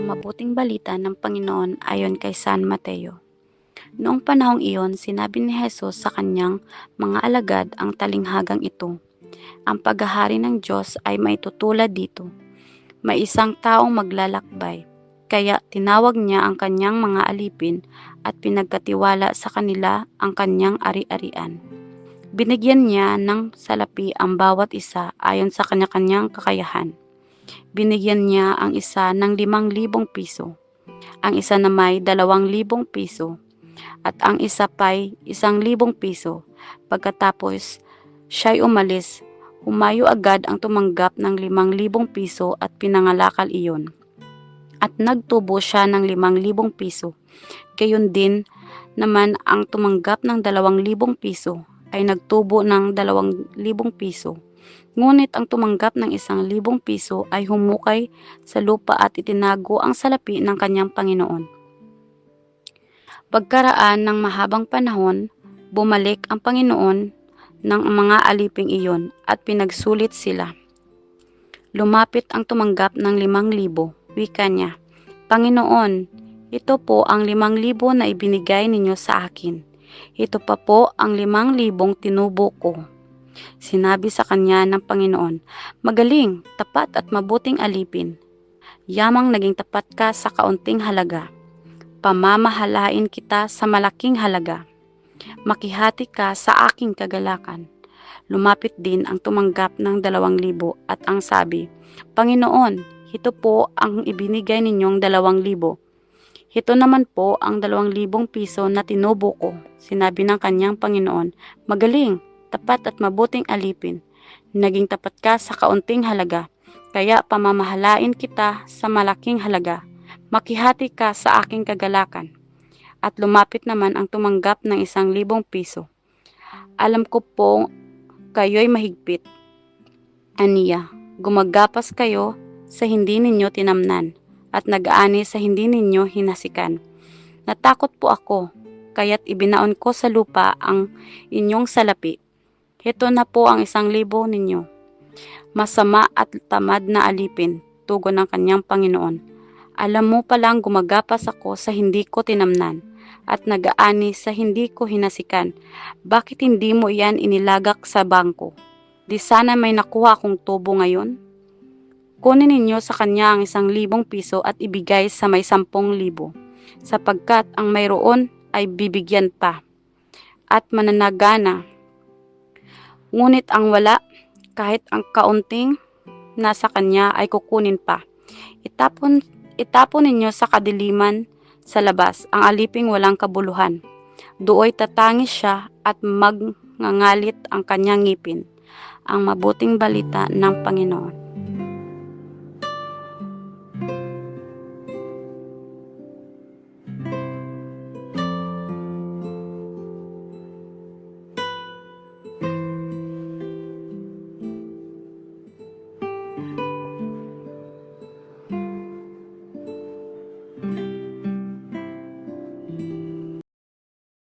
ang mabuting balita ng Panginoon ayon kay San Mateo. Noong panahong iyon, sinabi ni Jesus sa kanyang mga alagad ang talinghagang ito. Ang paghahari ng Diyos ay maitutulad dito. May isang taong maglalakbay, kaya tinawag niya ang kanyang mga alipin at pinagkatiwala sa kanila ang kanyang ari-arian. Binigyan niya ng salapi ang bawat isa ayon sa kanya-kanyang kakayahan. Binigyan niya ang isa ng 5,000 piso, ang isa na may 2,000 piso, at ang isa pa'y 1,000 piso. Pagkatapos siya'y umalis, humayo agad ang tumanggap ng 5,000 piso at pinangalakal iyon. At nagtubo siya ng 5,000 piso. Gayon din naman ang tumanggap ng 2,000 piso ay nagtubo ng 2,000 piso. Ngunit ang tumanggap ng 1,000 piso ay humukay sa lupa at itinago ang salapi ng kanyang Panginoon. Pagkaraan ng mahabang panahon, bumalik ang Panginoon ng mga aliping iyon at pinagsulit sila. Lumapit ang tumanggap ng 5,000, wika niya, "Panginoon, ito po ang 5,000 na ibinigay ninyo sa akin. Ito pa po ang 5,000 tinubo ko." Sinabi sa kanya ng Panginoon, "Magaling, tapat at mabuting alipin. Yamang naging tapat ka sa kaunting halaga. Pamamahalain kita sa malaking halaga. Makihati ka sa aking kagalakan." Lumapit din ang tumanggap ng 2,000 at ang sabi, "Panginoon, ito po ang ibinigay ninyong 2,000. Ito naman po ang 2,000 piso na tinubo ko." Sinabi ng kanyang Panginoon, "Magaling, tapat at mabuting alipin. Naging tapat ka sa kaunting halaga, kaya pamamahalain kita sa malaking halaga. Makihati ka sa aking kagalakan." At lumapit naman ang tumanggap ng 1,000 piso. "Alam ko po kayo'y mahigpit. Aniya, gumagapas kayo sa hindi ninyo tinamnan at nag-aani sa hindi ninyo hinasikan. Natakot po ako, kaya't ibinaon ko sa lupa ang inyong salapi. Ito na po ang 1,000 ninyo." "Masama at tamad na alipin," tugon ng kanyang Panginoon. "Alam mo palang gumagapas ako sa hindi ko tinamnan at nag-aani sa hindi ko hinasikan. Bakit hindi mo iyan inilagak sa bangko? Di sana may nakuha akong tubo ngayon?" Kunin ninyo sa kanya ang 1,000 piso at ibigay sa may 10,000, sapagkat ang mayroon ay bibigyan pa at mananagana. Ngunit ang wala, kahit ang kaunting nasa kanya ay kukunin pa. Itapon ninyo sa kadiliman sa labas ang aliping walang kabuluhan. Dooy tatangis siya at magngangalit ang kanyang ngipin. Ang mabuting balita ng Panginoon.